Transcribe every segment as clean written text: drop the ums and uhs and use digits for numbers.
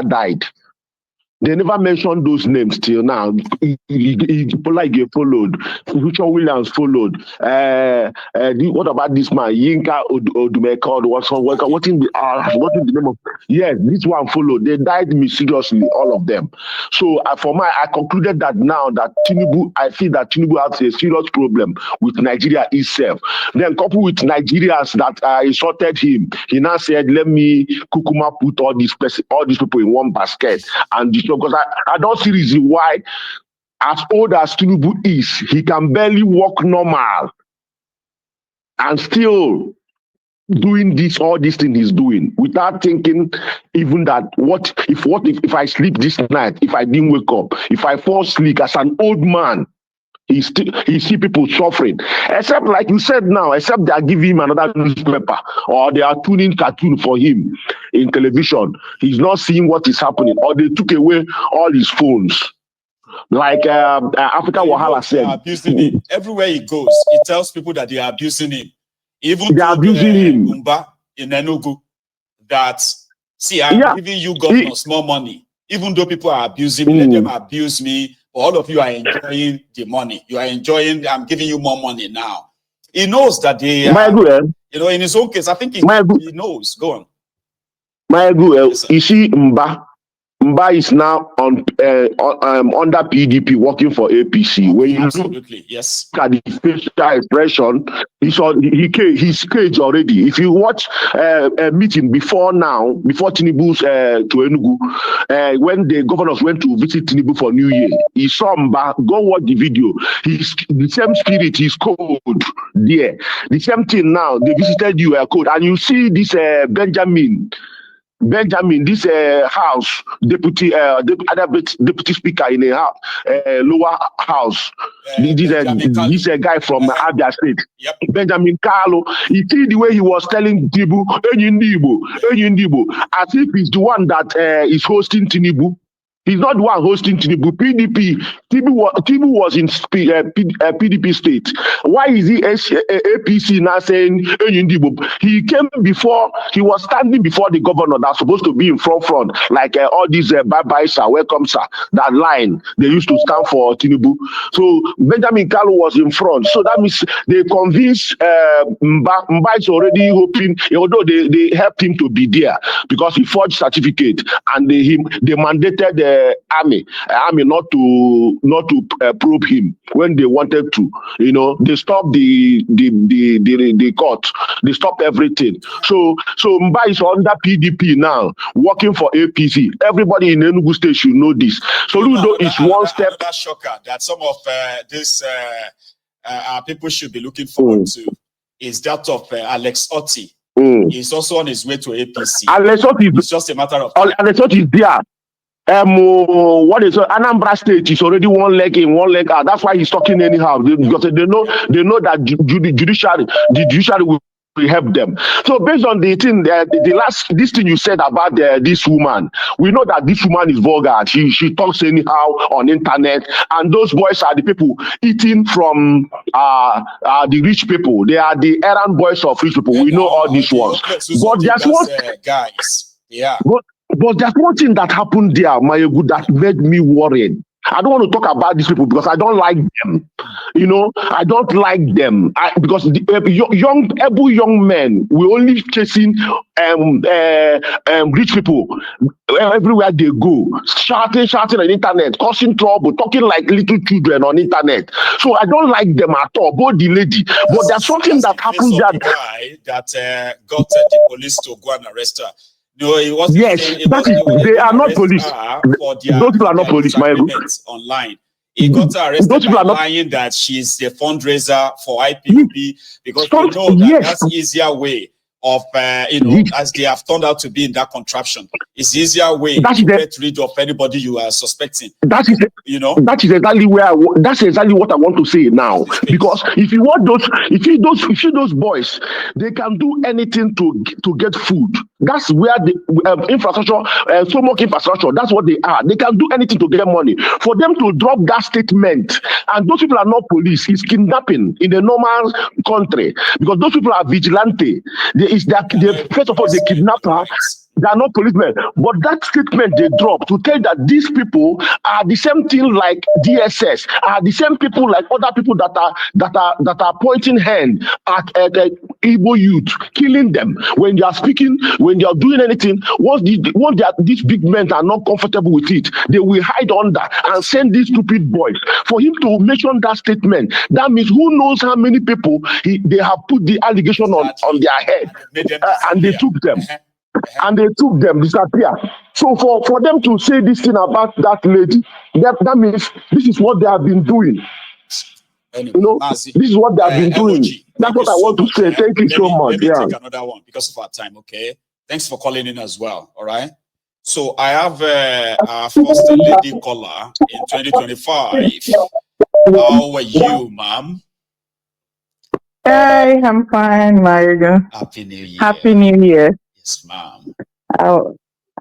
died. They never mentioned those names till now. Polike followed. Future Williams followed. What about this man? Yinka Odumekod. What in the name of? Yes, this one followed. They died mysteriously, all of them. So I concluded that now that Tinubu, I feel that Tinubu has a serious problem with Nigeria itself. Then coupled with Nigerians that insulted him, he now said, "Let me kukuma put all these people in one basket and." Because I don't see reason why, as old as Tinubu is, he can barely walk normal and still doing all this thing he's doing without thinking even that what if I sleep this night, if I didn't wake up, if I fall asleep as an old man, he see people suffering. Except like you said now, except they are giving him another newspaper or they are tuning cartoon for him in television. He's not seeing what is happening, or they took away all his phones. Like Africa Wahala said, abusing him. Everywhere he goes, he tells people that they are abusing him. Even they are abusing him. Umba in Enugu, that see, I'm giving you governors more money. Even though people are abusing me, let them abuse me. All of you are enjoying the money. You are enjoying. I'm giving you more money now. He knows that they are, you know, in his own case, I think he knows. Go on. Yes, you see, Mba is now under PDP working for APC. When you absolutely, yes, look at the facial expression, he's caged already. If you watch a meeting before Tinubu's to Enugu, when the governors went to visit Tinubu for New Year, he saw Mba. Go watch the video. He's the same spirit, he's cold there. The same thing now. They visited you, cold, and you see this Benjamin, this house deputy speaker in a lower house. This guy from Abia State. Yep. Benjamin Carlo. You see the way he was telling Tinubu, as if he's the one that is hosting Tinubu. He's not the one hosting Tinubu. Tinubu was in PDP state. Why is he APC now saying he came before, he was standing before the governor that's supposed to be in front, like all these bye-bye sir, welcome sir, that line they used to stand for Tinubu. So Benjamin Kalu was in front. So that means they convinced Mba is already hoping, although they helped him to be there because he forged certificate and they mandated the army not to probe him when they wanted to. You know, they stopped the court, they stopped everything. So Mba is under PDP now, working for APC. Everybody in Enugu State should know this. So Ludo is one step. Another shocker that some of this people should be looking forward to is that of Alex Otti. He's also on his way to APC. Alex Otti, it's just a matter of time. Alex Otti is there. What is Anambra State is already one leg in, one leg out. That's why he's talking anyhow, because they know that the judiciary will help them. So based on the thing, this thing you said about this woman, we know that this woman is vulgar. She talks anyhow on internet, and those boys are the people eating from the rich people. They are the errand boys of rich people. We know all these ones. But there's one guys. Yeah. But there's one thing that happened there, Mayegu, that made me worried. I don't want to talk about these people because I don't like them. You know, I don't like them because the young men, we're only chasing rich people everywhere they go, shouting on the internet, causing trouble, talking like little children on internet. So I don't like them at all, both the lady. But there's something that happened there. The guy that got the police to go and arrest her. No, it wasn't. Yes, they are not police. Those people are not police, my online. He got arrested by lying that she's the fundraiser for IPP because they know that that's easier way of, as they have turned out to be in that contraption. It's easier way to get rid of anybody you are suspecting. That is exactly that's exactly what I want to say now. Because if you want those boys, they can do anything to get food. That's where the infrastructure, so much infrastructure, that's what they are. They can do anything to get money. For them to drop that statement, and those people are not police, it's kidnapping in a normal country. Because those people are vigilante. First of all, they kidnap her. They are not policemen. But that statement they drop to tell that these people are the same thing like DSS, are the same people like other people that are pointing hand at Igbo youth, killing them when they are speaking, when they are doing anything. Once these big men are not comfortable with it, they will hide under and send these stupid boys. For him to mention that statement, that means who knows how many people they have put the allegation on their head, and they took them. And they took them, disappear. So for them to say this thing about that lady, that means this is what they have been doing. Anyway, you know, Mazi, this is what they have been doing. That's what I want to say. Thank you so much. Let me take another one because of our time, okay? Thanks for calling in as well, all right? So I have our first lady caller in 2025. How are you, ma'am? Hi, I'm fine, Mario. Happy New Year. Happy New Year. Yes, ma'am.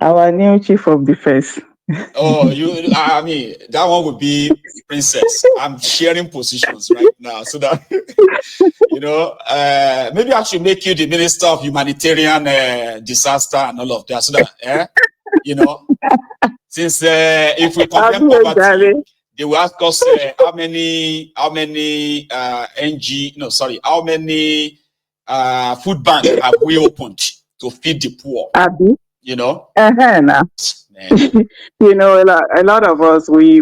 Our new chief of defense. Oh, I mean, that one would be princess. I'm sharing positions right now so that, maybe I should make you the minister of humanitarian disaster and all of that so that, since if we compare poverty, they will ask us how many food banks have we opened to feed the poor? Abby? Nah. A lot of us, we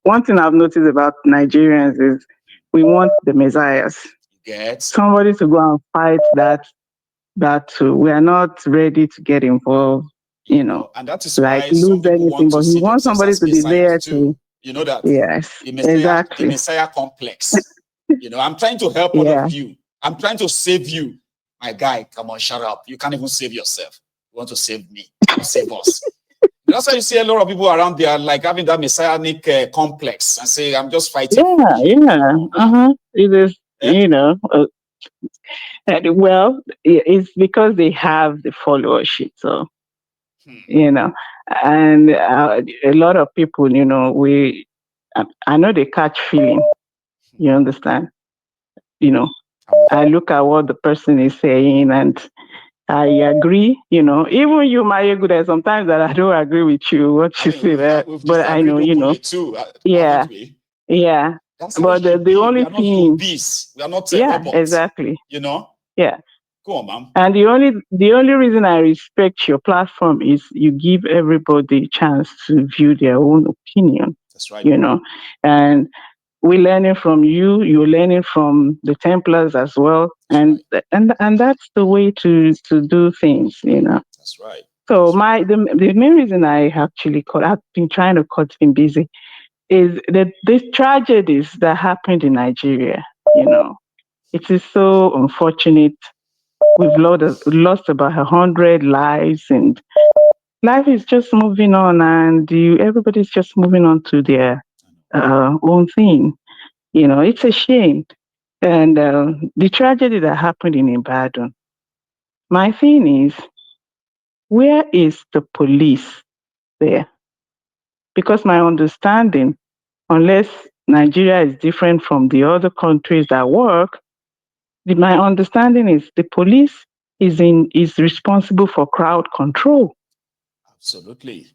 one thing I've noticed about Nigerians is we want the messiahs. Somebody to go and fight that battle. We are not ready to get involved, and that is like why lose anything, but we want somebody to be there too. You know that? Yes, exactly. The messiah complex. I'm trying to help all of you. I'm trying to save you. My guy, come on, shut up. You can't even save yourself. You want to save me. Save us. That's why you see a lot of people around there like having that messianic complex and say, I'm just fighting. It is, well, it's because they have the followership. So, and a lot of people, I know they catch feeling. You understand? I look at what the person is saying and I agree, even you, Mario Good, sometimes that I don't agree with you, what you say that, but I know, too, yeah. That's but the only thing, we are not robots, exactly, yeah. Go on, ma'am. And the only reason I respect your platform is you give everybody a chance to view their own opinion. That's right. And we're learning from you. You're learning from the Templars as well, and that's the way to do things. That's right. So the main reason I actually called, I've been trying to cut him busy, is that the tragedies that happened in Nigeria. It is so unfortunate. We've lost about 100 lives, and life is just moving on, and everybody's just moving on to their own thing. It's a shame. And the tragedy that happened in Ibadan, my thing is, where is the police there? Because my understanding, unless Nigeria is different from the other countries that work, my understanding is the police is responsible for crowd control. Absolutely.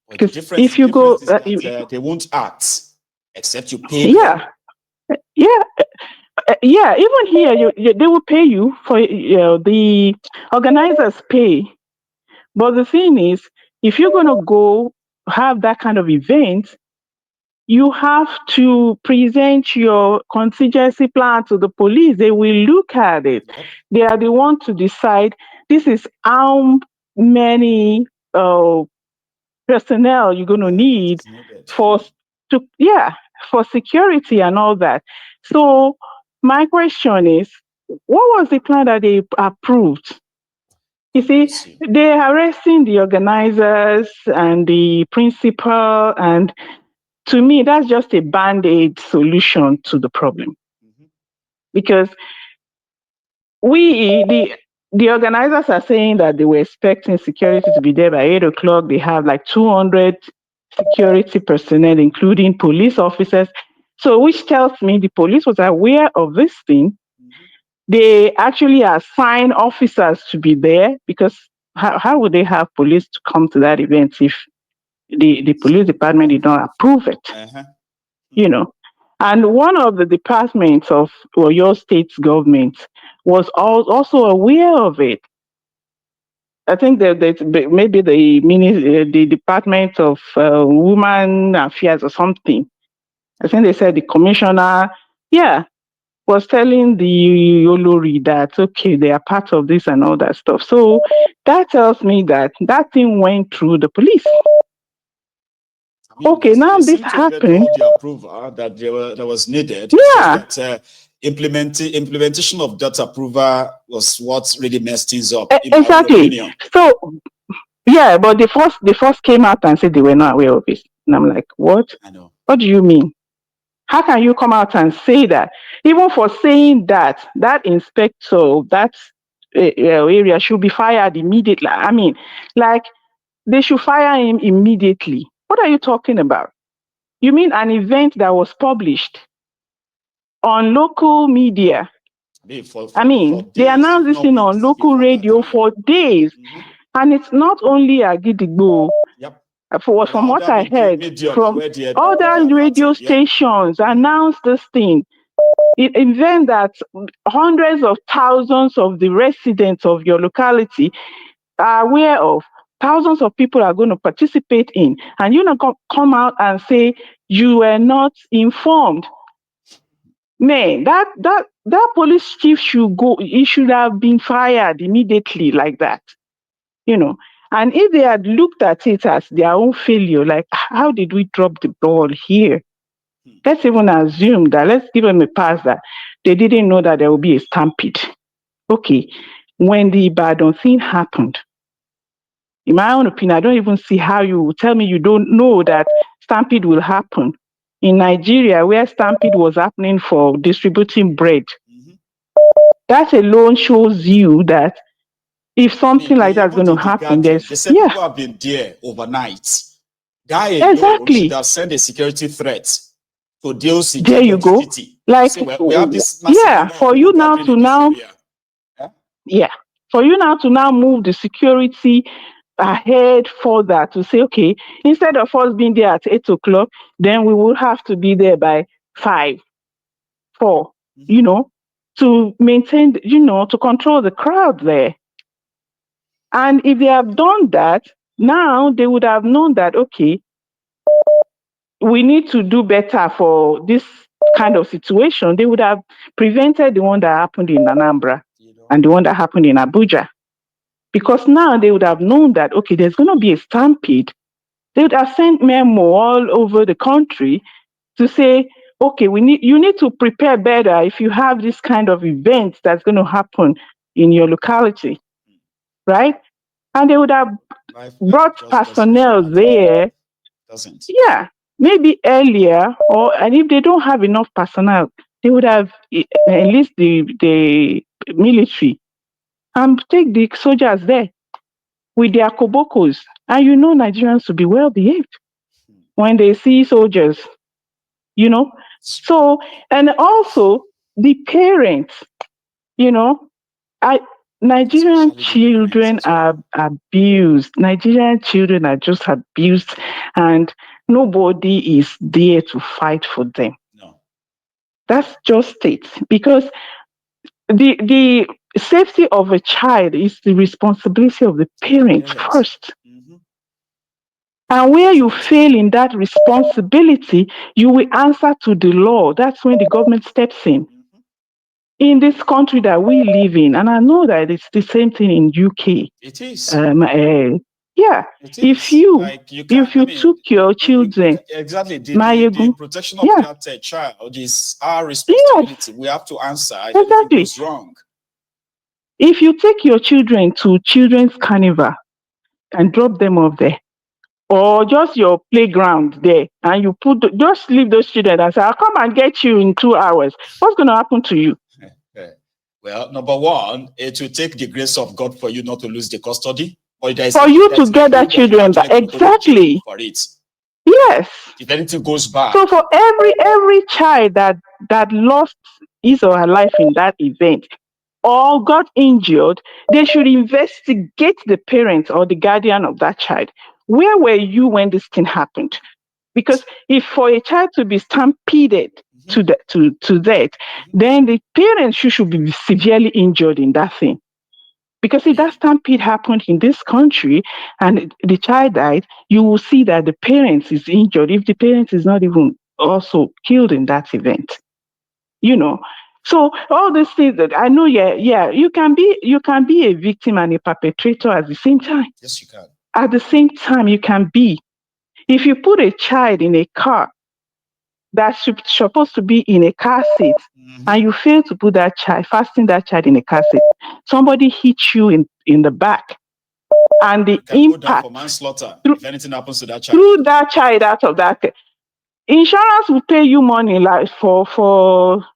Because if you go, they won't act except you pay. Yeah. Even here, they will pay you for the organizers pay. But the thing is, if you're gonna go have that kind of event, you have to present your contingency plan to the police. They will look at it. Yep. They are the ones to decide this is how many personnel you're going to need for security and all that. So my question is, what was the plan that they approved? You see, they're arresting the organizers and the principal, and to me, that's just a band-aid solution to the problem. Mm-hmm. Because the organizers are saying that they were expecting security to be there by 8 o'clock. They have like 200 security personnel, including police officers. So, which tells me the police was aware of this thing. Mm-hmm. They actually assign officers to be there because how would they have police to come to that event if the police department did not approve it? You know, and one of the departments of your state's government was also aware of it. I think that maybe the Department of Women Affairs or something. I think they said the commissioner, yeah, was telling the Olori that, okay, they are part of this and all that stuff. So that tells me that that thing went through the police. Okay, now this happened. The approval that there was needed. Yeah. That, implementation of that approval was what really messed things up. Exactly. So, yeah, but they first came out and said they were not aware of it. And I'm like, what? I know. What do you mean? How can you come out and say that? Even for saying that inspector of that area should be fired immediately. I mean, like, they should fire him immediately. What are you talking about? You mean an event that was published on local media? They announced this thing on local radio for days. And it's not only Agidigbo. Yep. From what I heard, from other radio stations announced this thing. It event that hundreds of thousands of the residents of your locality are aware of. Thousands of people are going to participate in, and you're not going to come out and say you were not informed. Man, that police chief should go. He should have been fired immediately, like that. You know, and if they had looked at it as their own failure, like, how did we drop the ball here? Let's even assume that, let's give them a pass that they didn't know that there would be a stampede. Okay, when the Ibadan thing happened, in my own opinion, I don't even see how you will tell me you don't know that stampede will happen. In Nigeria, where stampede was happening for distributing bread, that alone shows you that if something like that is going to happen, they said people have been there overnight. Exactly. Should have sent a security threat to deal with. There you go. Like, we have this for you now to move the security ahead further to say, okay, instead of us being there at 8 o'clock, then we will have to be there by 5, 4, you know, to maintain, you know, to control the crowd there. And if they have done that, now they would have known that, okay, we need to do better for this kind of situation. They would have prevented the one that happened in Anambra and the one that happened in Abuja. Because now they would have known that, okay, there's going to be a stampede. They would have sent memo all over the country to say, okay, you need to prepare better if you have this kind of event that's going to happen in your locality, right? And they would have brought personnel there. Yeah, maybe earlier, and if they don't have enough personnel, they would have enlist the military and take the soldiers there with their kobokos. And you know Nigerians to be well behaved when they see soldiers, you know. So, and also the parents, you know, Nigerian children are abused. Nigerian children are just abused, and nobody is there to fight for them. No. That's just it. Because the safety of a child is the responsibility of the parents first. And where you fail in that responsibility, you will answer to the law. That's when the government steps in. In this country that we live in, and I know that it's the same thing in UK. It is. Yeah. It is. If you took your children, the protection of that child is our responsibility. Yes. We have to answer if anything goes wrong. If you take your children to children's carnival and drop them off there, or just your playground there, and you just leave those children and say, I'll come and get you in 2 hours, what's going to happen to you? Well, number one, it will take the grace of God for you not to lose the custody. For you to get that children back. Exactly. For it. Yes. If anything goes bad. So for every child that lost his or her life in that event, or got injured, they should investigate the parent or the guardian of that child. Where were you when this thing happened? Because if for a child to be stampeded to death, then the parents should be severely injured in that thing. Because if that stampede happened in this country and the child died, you will see that the parents is injured if the parent is not even also killed in that event. You know. So all these things that I know, you can be a victim and a perpetrator at the same time. Yes, you can. At the same time, you can be. If you put a child in a car that's supposed to be in a car seat, and you fail to put that child, fasten that child in a car seat, somebody hits you in the back, and the impact for manslaughter if anything happens to that child. Threw that child out of that. Insurance will pay you money like for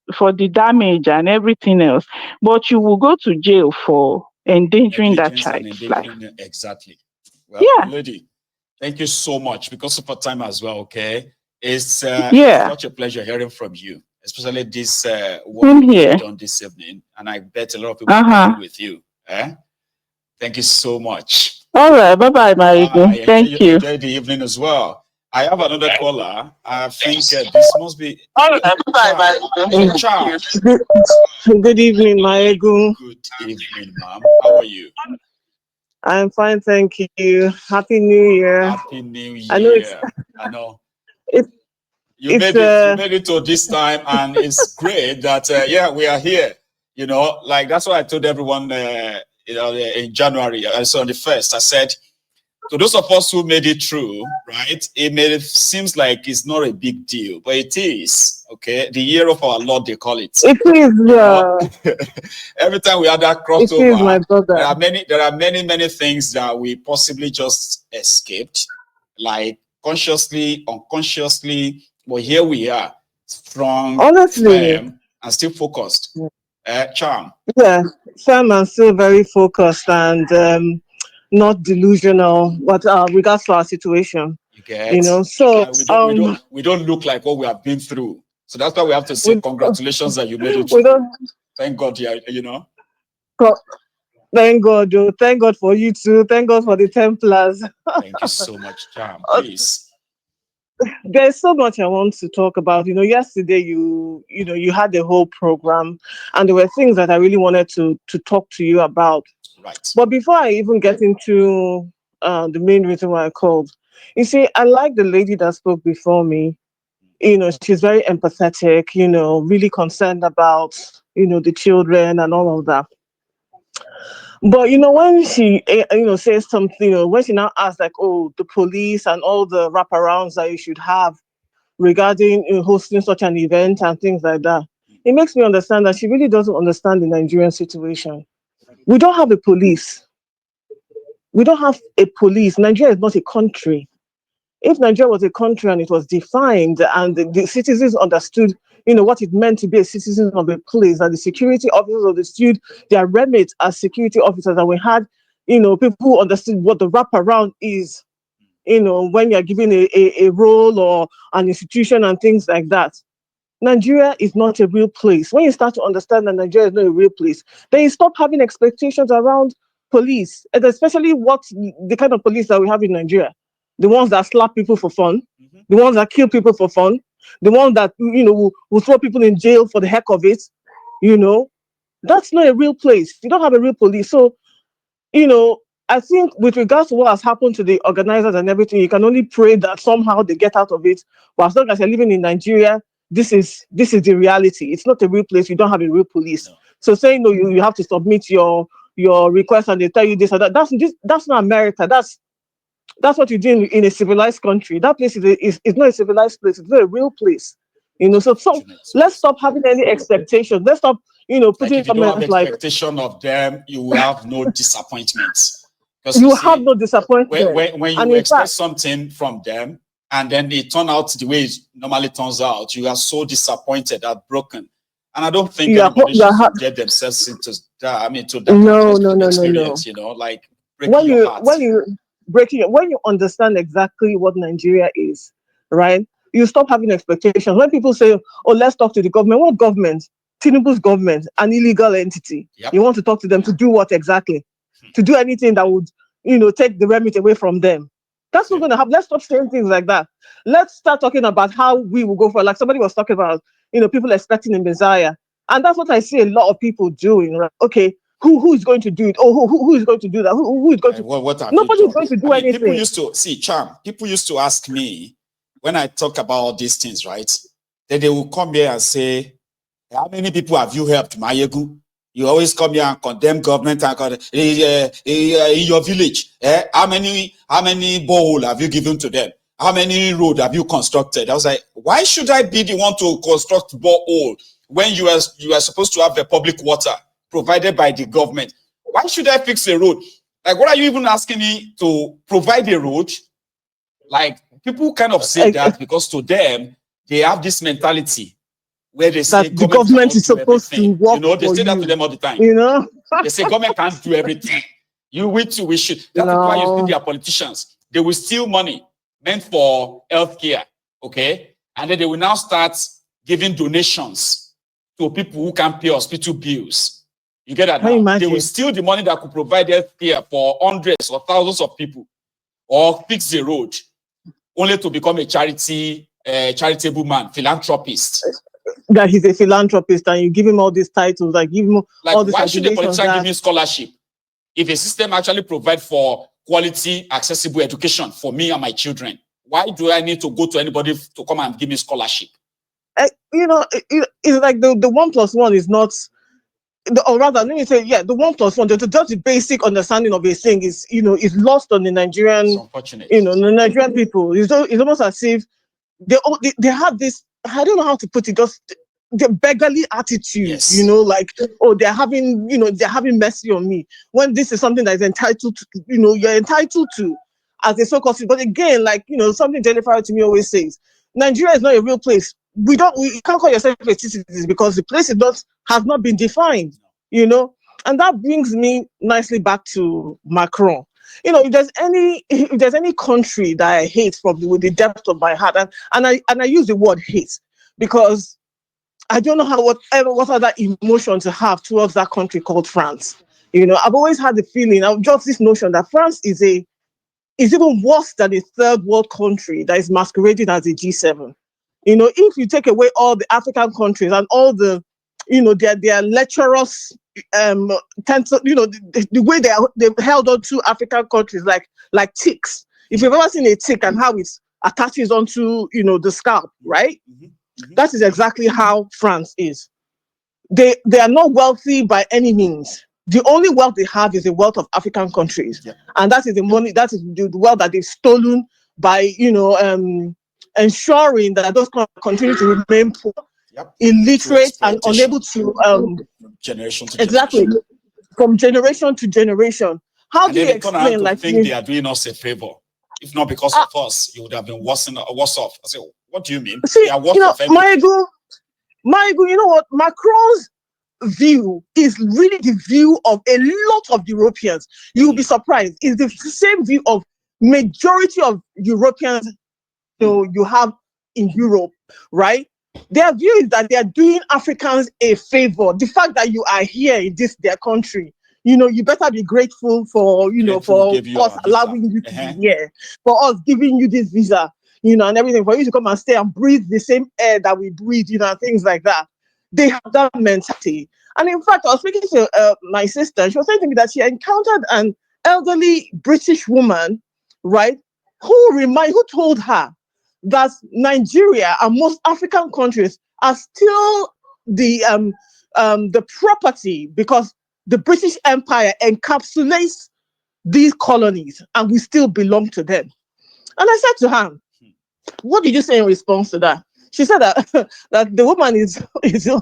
the damage and everything else, but you will go to jail for endangering that child's life. Exactly. Well, lady, thank you so much because of our time as well. Okay, it's such a pleasure hearing from you, especially this what you've done this evening, and I bet a lot of people agree with you. Thank you so much. All right, bye, Mariko. Thank you. Enjoy the evening as well. I have another caller. I think this must be. All right, bye. Good evening, Mariko. Good evening, ma'am. How are you? I'm fine, thank you. Happy New Year. Happy New Year. I know. You made it to this time, and it's great that we are here. You know, like that's what I told everyone. In January, so on the 1st, I said to those of us who made it through, right? It seems like it's not a big deal, but it is. Okay, the year of our Lord, they call it. It is. Every time we had that crossover, it is, my brother. There are many things that we possibly just escaped, like consciously, unconsciously. But here we are, strong, firm, and still focused. Charm. Yeah, firm and still very focused and not delusional, but regards to our situation. You know, so we don't look like what we have been through. So that's why we have to say congratulations that you made it through. Thank God, you know. Thank God, thank God for you too. Thank God for the Templars. Thank you so much, Charm. Please. There's so much I want to talk about. You know, yesterday you had the whole program, and there were things that I really wanted to talk to you about. Right. But before I even get into the main reason why I called, you see, I like the lady that spoke before me. You know, she's very empathetic. You know, really concerned about the children and all of that. But when she says something, when she now asks like, oh, the police and all the wraparounds that you should have regarding hosting such an event and things like that, it makes me understand that she really doesn't understand the Nigerian situation. We don't have a police. We don't have a police. Nigeria is not a country. If Nigeria was a country and it was defined and the citizens understood what it meant to be a citizen of a place, and the security officers understood their remit as security officers, and we had people who understood what the wraparound is, when you're given a role or an institution and things like that. Nigeria is not a real place. When you start to understand that Nigeria is not a real place, then you stop having expectations around police, and especially the kind of police that we have in Nigeria. The ones that slap people for fun, the ones that kill people for fun, the ones that will throw people in jail for the heck of it. That's not a real place. You don't have a real police. So, I think with regards to what has happened to the organizers and everything, you can only pray that somehow they get out of it. But as long as you're living in Nigeria, this is the reality. It's not a real place. You don't have a real police. No. So saying no, you have to submit your request and they tell you this or that. That's not America. That's what you do in a civilized country. That place is not a civilized place. It's not a real place. So let's stop having any expectations. Let's stop, putting like if you don't have expectation of them, you will have no disappointments. You have no disappointment. When you expect something from them and then they turn out the way it normally turns out, you are so disappointed, heartbroken. And I don't think anybody should get themselves into that. I mean, to that experience, like breaking your heart. When you understand exactly what Nigeria is, right? You stop having expectations. When people say, oh, let's talk to the government, what government? Tinubu's government an illegal entity? Yep. You want to talk to them to do what exactly? To do anything that would, take the remit away from them. That's not going to happen. Let's stop saying things like that. Let's start talking about how we will go for, like somebody was talking about, people expecting a Messiah. And that's what I see a lot of people doing, right? Okay, who is going to do it? Oh, who is going to do that? Who is going to... Nobody is going to do anything. People used to, Charm, people used to ask me, when I talk about these things, right, then they will come here and say, how many people have you helped, Mayegu? You always come here and condemn government and in your village. How many borehole have you given to them? How many road have you constructed? I was like, why should I be the one to construct borehole when you are supposed to have the public water provided by the government? Why should I fix a road? Like, what are you even asking me to provide a road? Like, people kind of say that because to them, they have this mentality where they say the government is supposed to work. They say that to them all the time. They say government can't do everything. We should. That's why you see their politicians. They will steal money meant for healthcare, okay? And then they will now start giving donations to people who can't pay hospital bills. You get that now? They will steal the money that could provide healthcare for hundreds or thousands of people, or fix the road, only to become a charitable man, philanthropist. That he's a philanthropist, and you give him all these titles, like give him all these. Why should a politician give me scholarship if a system actually provide for quality, accessible education for me and my children? Why do I need to go to anybody to come and give me scholarship? It's like the 1+1 is not, or rather, let me say, the 1+1, just the basic understanding of a thing is lost on the Nigerian, the Nigerian people. It's almost as if they have this, I don't know how to put it, just the beggarly attitude, yes. Like, oh, they're having mercy on me, when this is something that is entitled to, you're entitled to as a so-called. But again, like, something Jennifer to me always says, Nigeria is not a real place. We can't call yourself a citizen because the place has not been defined, and that brings me nicely back to Macron. If there's any country that I hate with the depth of my heart, and I use the word hate because I don't know what other emotion to have towards that country called France. I've always had the feeling, just this notion that France is even worse than a third world country that is masquerading as a G7. If you take away all the African countries and all the, their lecherous, the way they've held on to African countries like ticks. If you've ever seen a tick and how it attaches onto, the scalp, right? Mm-hmm. Mm-hmm. That is exactly how France is. They are not wealthy by any means. The only wealth they have is the wealth of African countries. Yeah. And that is the money, that is the wealth that they've stolen by, ensuring that those continue to remain poor, illiterate, and unable to generation to exactly generation. From generation to generation. How do you explain they are doing us a favor? If not because of us, you would have been worse off. I say, what do you mean? See, Maigu, you know what? Macron's view is really the view of a lot of Europeans. You will be surprised. It's the same view of majority of Europeans you have in Europe, right? Their view is that they are doing Africans a favor. The fact that you are here in their country, you better be grateful for, for us allowing you to be here, for us giving you this visa, and everything, for you to come and stay and breathe the same air that we breathe, and things like that. They have that mentality. And in fact, I was speaking to my sister. She was saying to me that she encountered an elderly British woman, right, who told her that Nigeria and most African countries are still the property, because the British Empire encapsulates these colonies and we still belong to them. And I said to her, what did you say in response to that? She said that that the woman is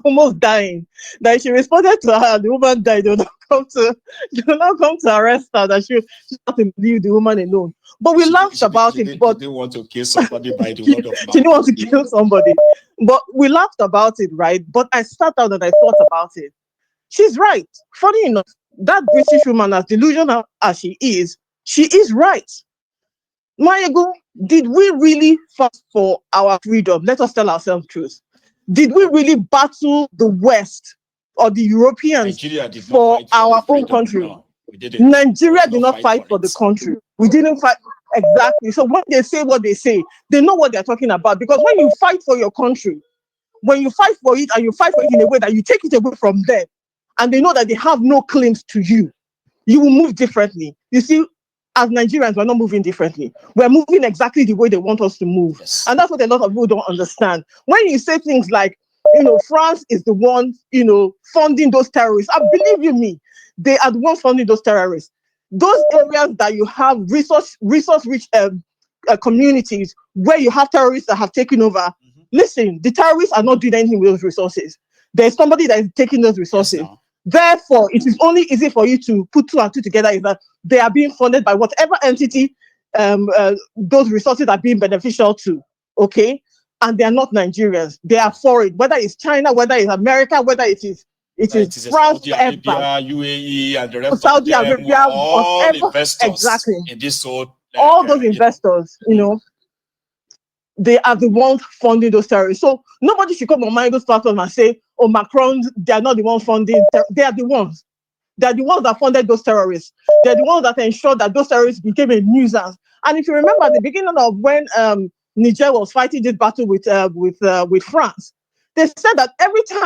almost dying. That she responded to her, the woman died. They will not come to arrest her. That she not to leave the woman alone. But we laughed about it. But she didn't want to kill somebody by the word of mouth. She didn't want to kill somebody. But we laughed about it, right? But I sat down and I thought about it. She's right. Funny enough, that British woman, as delusional as she is right. Mayegu, did we really fight for our freedom? Let us tell ourselves the truth. Did we really battle the West or the Europeans Nigeria did not for fight for our the own freedom. country? No, we didn't. Nigeria did not fight for the it. country. We didn't fight. Exactly. So when they say what they say, they know what they're talking about. Because when you fight for your country, when you fight for it and you fight for it in a way that you take it away from them, and they know that they have no claims to you, you will move differently. You see, as Nigerians, we're not moving differently. We're moving exactly the way they want us to move. Yes. And that's what a lot of people don't understand. When you say things like, France is the one, funding those terrorists, I believe you me, they are the ones funding those terrorists. Those areas that you have resource-rich communities where you have terrorists that have taken over, listen, the terrorists are not doing anything with those resources. There's somebody that is taking those resources. Yes, no. Therefore, it is only easy for you to put two and two together is that they are being funded by whatever entity those resources are being beneficial to, okay? And they are not Nigerians. They are foreign, whether it's China, whether it's America, whether it is France, Saudi Arabia, UAE, and the rest Saudi of them, Arabia, all whatever, investors exactly. in this whole... all those investors, they are the ones funding those terrorists. So nobody should come on my those platforms and say, oh, Macron, they are not the ones funding. They are the ones. They are the ones that funded those terrorists. They are the ones that ensured that those terrorists became a nuisance. And if you remember at the beginning of when Niger was fighting this battle with France, they said that every time